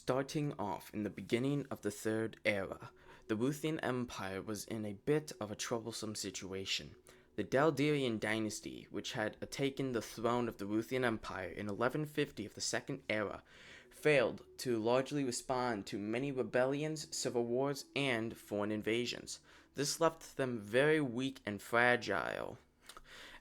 Starting off in the beginning of the Third Era, the Ruthian Empire was in a bit of a troublesome situation. The Dalderian dynasty, which had taken the throne of the Ruthian Empire in 1150 of the Second Era, failed to largely respond to many rebellions, civil wars, and foreign invasions. This left them very weak and fragile.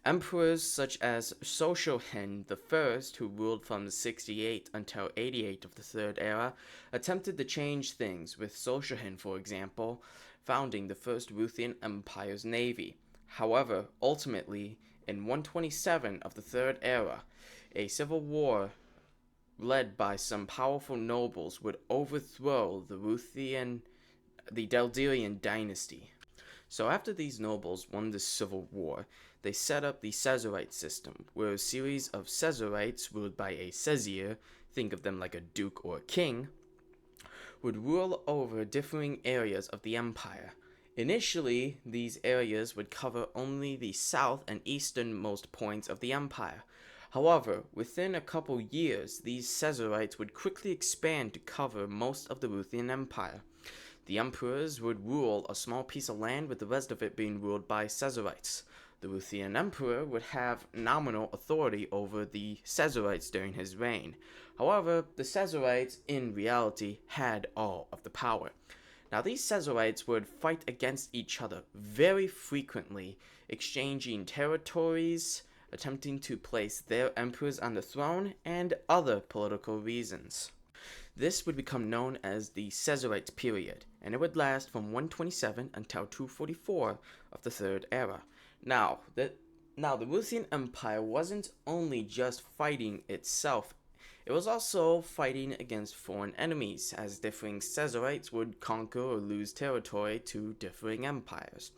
Emperors such as Soshohen I, who ruled from 68 until 88 of the Third Era, attempted to change things, with Soshohen, for example, founding the first Ruthian Empire's navy. However, ultimately, in 127 of the Third Era, a civil war led by some powerful nobles would overthrow the Dalderian dynasty. So after these nobles won this civil war, they set up the Caesarite system, where a series of Caesarites ruled by a Caesar, think of them like a duke or a king, would rule over differing areas of the empire. Initially, these areas would cover only the south and easternmost points of the empire. However, within a couple years, these Caesarites would quickly expand to cover most of the Ruthian Empire. The emperors would rule a small piece of land, with the rest of it being ruled by Caesarites. The Ruthian emperor would have nominal authority over the Caesarites during his reign. However, the Caesarites, in reality, had all of the power. Now, these Caesarites would fight against each other very frequently, exchanging territories, attempting to place their emperors on the throne, and other political reasons. This would become known as the Caesarite period, and it would last from 127 until 244 of the Third Era. Now, the Ruthian Empire wasn't only just fighting itself, it was also fighting against foreign enemies, as differing Caesarites would conquer or lose territory to differing empires.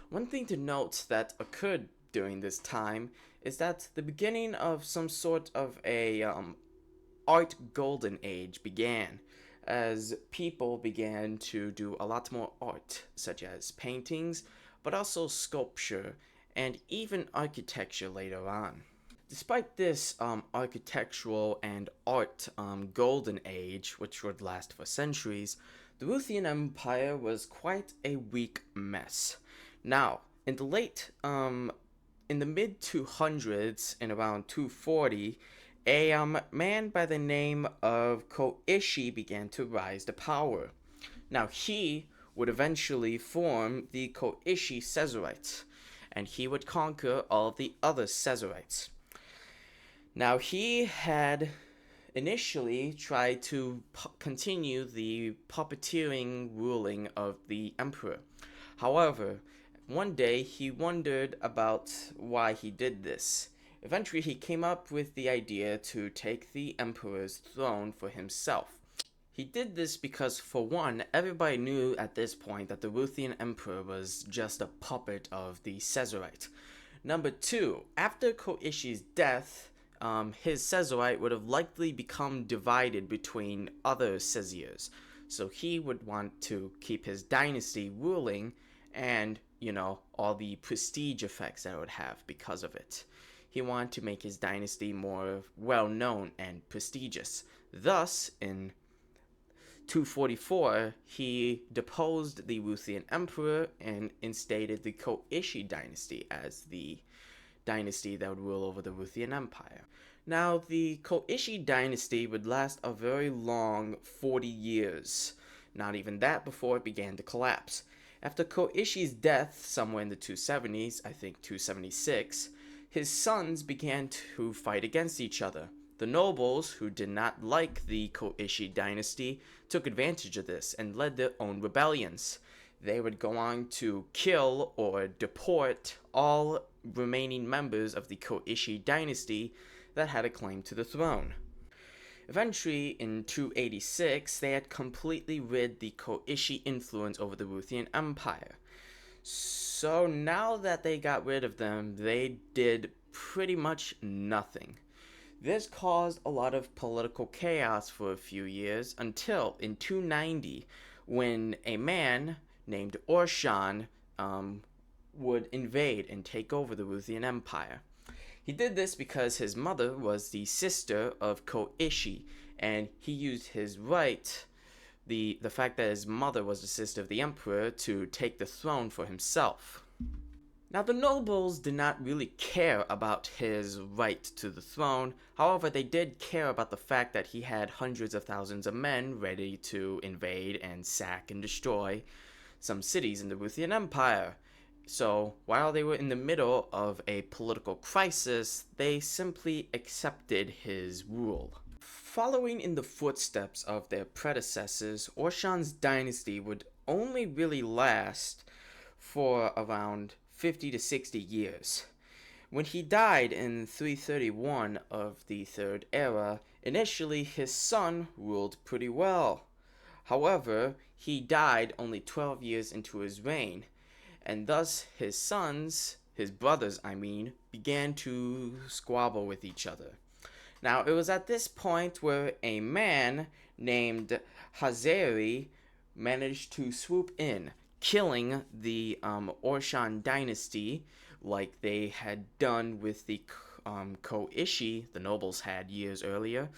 One thing to note that occurred during this time is that the beginning of some sort of a art golden age began, as people began to do a lot more art, such as paintings, but also sculpture, and even architecture later on. Despite this architectural and art golden age, which would last for centuries, the Ruthian Empire was quite a weak mess. Now, in the mid 200s, in around 240, a man by the name of Kishi began to rise to power. Now, he would eventually form the Kishi Caesarites, and he would conquer all of the other Caesarites. Now, he had initially tried to continue the puppeteering ruling of the emperor. However, one day he wondered about why he did this. Eventually, he came up with the idea to take the emperor's throne for himself. He did this because, for one, everybody knew at this point that the Ruthian emperor was just a puppet of the Caesarite. Number two, after Kishi's death, his Caesarite would have likely become divided between other Caesars. So he would want to keep his dynasty ruling and, all the prestige effects that it would have because of it. He wanted to make his dynasty more well-known and prestigious. Thus, in 244, he deposed the Ruthian emperor and instated the Kishi dynasty as the dynasty that would rule over the Ruthian Empire. Now, the Kishi dynasty would last a very long 40 years. Not even that before it began to collapse. After Kishi's death, somewhere in the 270s, I think 276, his sons began to fight against each other. The nobles, who did not like the Kishi dynasty, took advantage of this and led their own rebellions. They would go on to kill or deport all remaining members of the Kishi dynasty that had a claim to the throne. Eventually, in 286, they had completely rid the Kishi influence over the Ruthian Empire. So now that they got rid of them, they did pretty much nothing. This caused a lot of political chaos for a few years, until in 290, when a man named Orshan would invade and take over the Ruthian Empire. He did this because his mother was the sister of Kishi, and he used his right, the fact that his mother was the sister of the emperor, to take the throne for himself. Now, the nobles did not really care about his right to the throne. However, they did care about the fact that he had hundreds of thousands of men ready to invade and sack and destroy some cities in the Ruthian Empire. So, while they were in the middle of a political crisis, they simply accepted his rule. Following in the footsteps of their predecessors, Orshan's dynasty would only really last for around 50 to 60 years. When he died in 331 of the Third Era, initially his son ruled pretty well. However, he died only 12 years into his reign, and thus his brothers, began to squabble with each other. Now, it was at this point where a man named Tahari managed to swoop in, killing the Orshan dynasty like they had done with the Kishi the nobles had years earlier,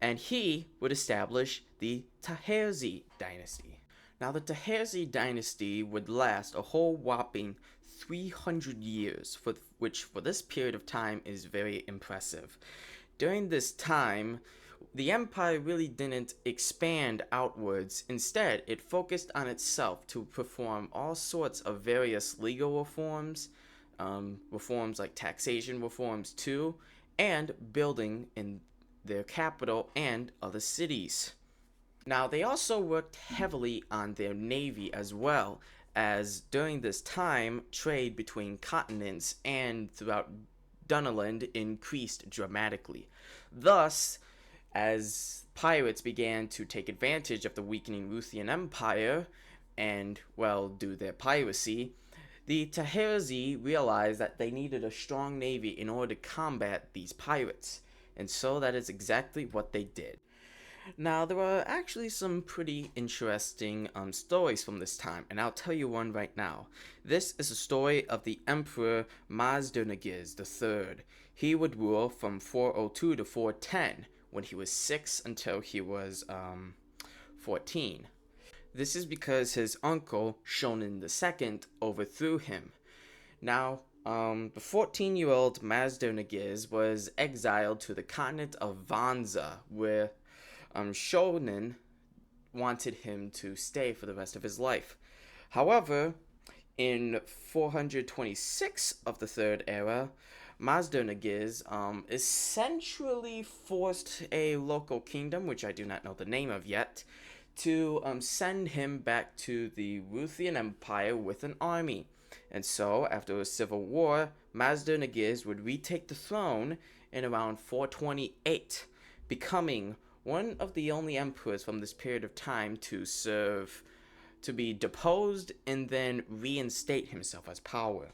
and he would establish the Tahari dynasty. Now, the Tahari dynasty would last a whole whopping 300 years, which for this period of time is very impressive. During this time, the empire really didn't expand outwards. Instead, it focused on itself to perform all sorts of various legal reforms, reforms like taxation reforms too, and building in their capital and other cities. Now, they also worked heavily on their navy as well, as during this time, trade between continents and throughout Dunnerland increased dramatically. Thus, as pirates began to take advantage of the weakening Ruthian Empire and, well, do their piracy, the Tahari realized that they needed a strong navy in order to combat these pirates, and so that is exactly what they did. Now, there are actually some pretty interesting stories from this time, and I'll tell you one right now. This is a story of the Emperor Mazdernagiz III. He would rule from 402 to 410, when he was 6 until he was 14. This is because his uncle, Shonen II, overthrew him. Now, the 14-year-old Mazdernagiz was exiled to the continent of Vanza, where Shonen wanted him to stay for the rest of his life. However, in 426 of the Third Era, Mazdernagiz essentially forced a local kingdom, which I do not know the name of yet, to send him back to the Ruthian Empire with an army. And so, after a civil war, Mazdernagiz would retake the throne in around 428, becoming one of the only emperors from this period of time to be deposed and then reinstate himself as power.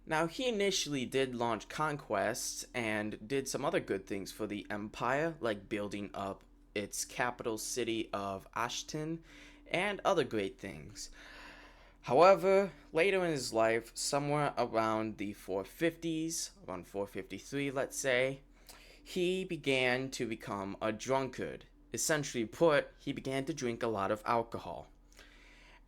Now, he initially did launch conquests and did some other good things for the empire, like building up its capital city of Ashton and other great things. However, later in his life, somewhere around the 450s, around 453 let's say, he began to become a drunkard. Essentially put, he began to drink a lot of alcohol.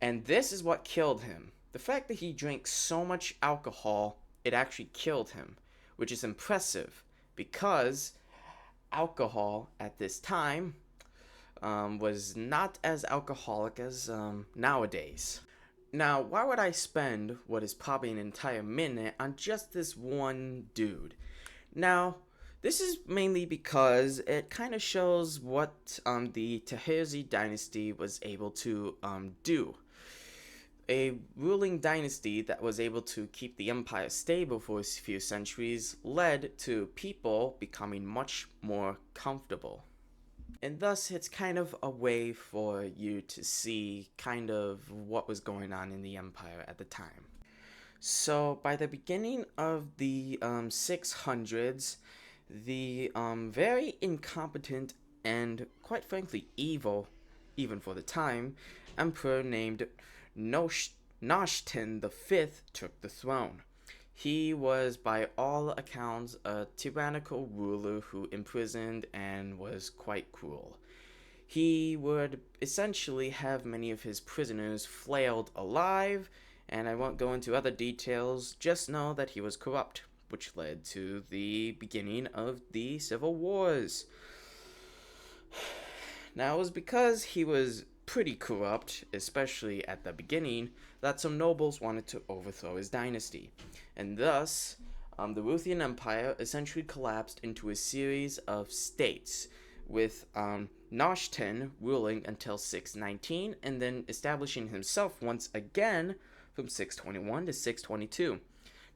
And this is what killed him. The fact that he drank so much alcohol, it actually killed him, which is impressive because alcohol at this time was not as alcoholic as nowadays. Now, why would I spend what is probably an entire minute on just this one dude? Now, this is mainly because it kind of shows what the Tahari dynasty was able to do. A ruling dynasty that was able to keep the empire stable for a few centuries led to people becoming much more comfortable. And thus, it's kind of a way for you to see kind of what was going on in the empire at the time. So, by the beginning of the 600s, the very incompetent and, quite frankly, evil, even for the time, emperor named Noshten V took the throne. He was, by all accounts, a tyrannical ruler who imprisoned and was quite cruel. He would essentially have many of his prisoners flailed alive, and I won't go into other details, just know that he was corrupt, which led to the beginning of the civil wars. Now, it was because he was pretty corrupt, especially at the beginning, that some nobles wanted to overthrow his dynasty. And thus, the Ruthian Empire essentially collapsed into a series of states, with Nashten ruling until 619, and then establishing himself once again from 621 to 622.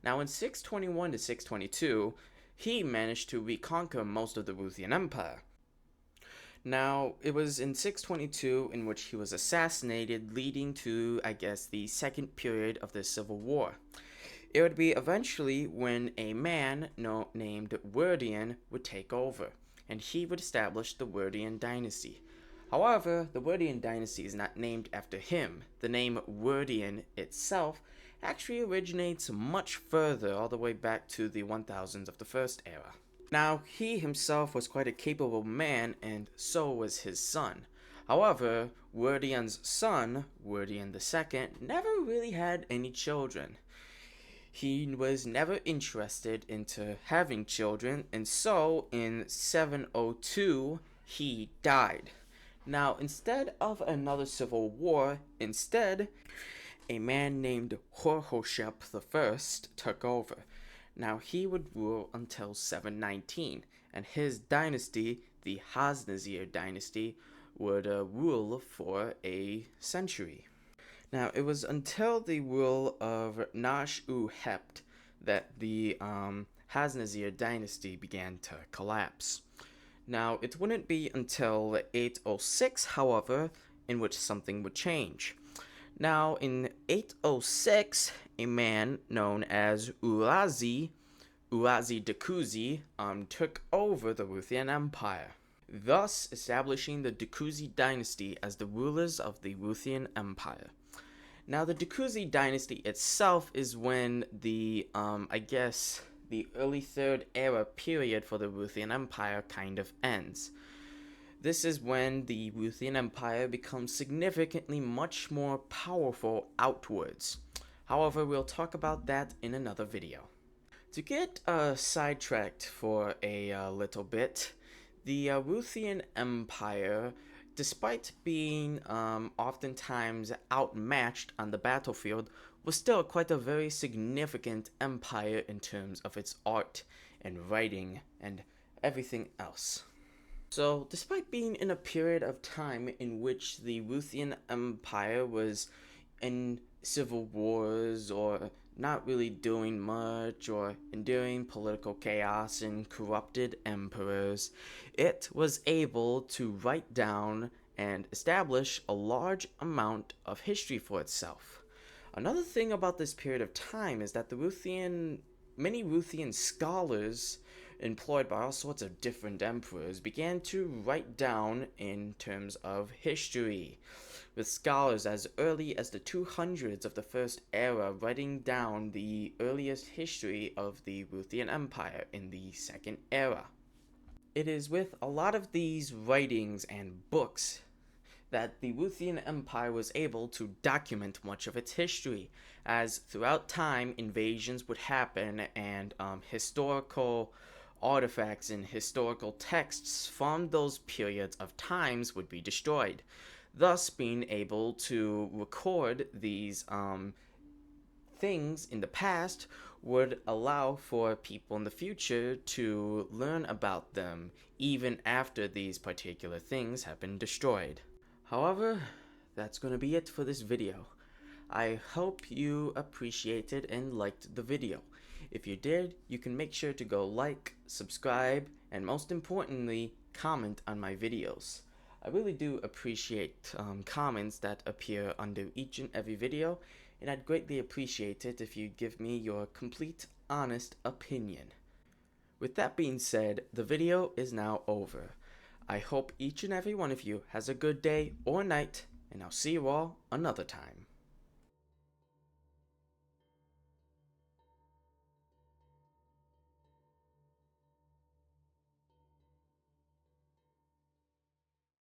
Now, in 621 to 622, he managed to reconquer most of the Ruthian Empire. Now, it was in 622 in which he was assassinated, leading to, I guess, the second period of the Civil War. It would be eventually when a man named Ruthian would take over, and he would establish the Ruthian dynasty. However, the Ruthian dynasty is not named after him. The name Ruthian itself actually originates much further, all the way back to the 1000s of the First Era. Now, he himself was quite a capable man, and so was his son. However, Ruthian's son, Ruthian II, never really had any children. He was never interested into having children, and so in 702, he died. Now, instead of another civil war, a man named Horhoshep I took over. Now, he would rule until 719, and his dynasty, the Hasnazir dynasty, would rule for a century. Now, it was until the rule of Nash-u-Hept that the Hasnazir dynasty began to collapse. Now, it wouldn't be until 806, however, in which something would change. Now, in 806, a man known as Ulazi Dekuzi, took over the Ruthian Empire, thus establishing the Dekuzi dynasty as the rulers of the Ruthian Empire. Now, the Dekuzi dynasty itself is when the early Third Era period for the Ruthian Empire kind of ends. This is when the Ruthian Empire becomes significantly much more powerful outwards. However, we'll talk about that in another video. To get sidetracked for a little bit, the Ruthian Empire, despite being oftentimes outmatched on the battlefield, was still quite a very significant empire in terms of its art and writing and everything else. So, despite being in a period of time in which the Ruthian Empire was in civil wars or not really doing much or enduring political chaos and corrupted emperors, it was able to write down and establish a large amount of history for itself. Another thing about this period of time is that many Ruthian scholars employed by all sorts of different emperors began to write down in terms of history, with scholars as early as the 200s of the First Era writing down the earliest history of the Ruthian Empire in the Second Era. It is with a lot of these writings and books that the Ruthian Empire was able to document much of its history, as throughout time invasions would happen and historical artifacts and historical texts from those periods of times would be destroyed. Thus, being able to record these things in the past would allow for people in the future to learn about them even after these particular things have been destroyed. However, that's going to be it for this video. I hope you appreciated and liked the video. If you did, you can make sure to go like, subscribe, and most importantly, comment on my videos. I really do appreciate comments that appear under each and every video, and I'd greatly appreciate it if you'd give me your complete, honest opinion. With that being said, the video is now over. I hope each and every one of you has a good day or night, and I'll see you all another time.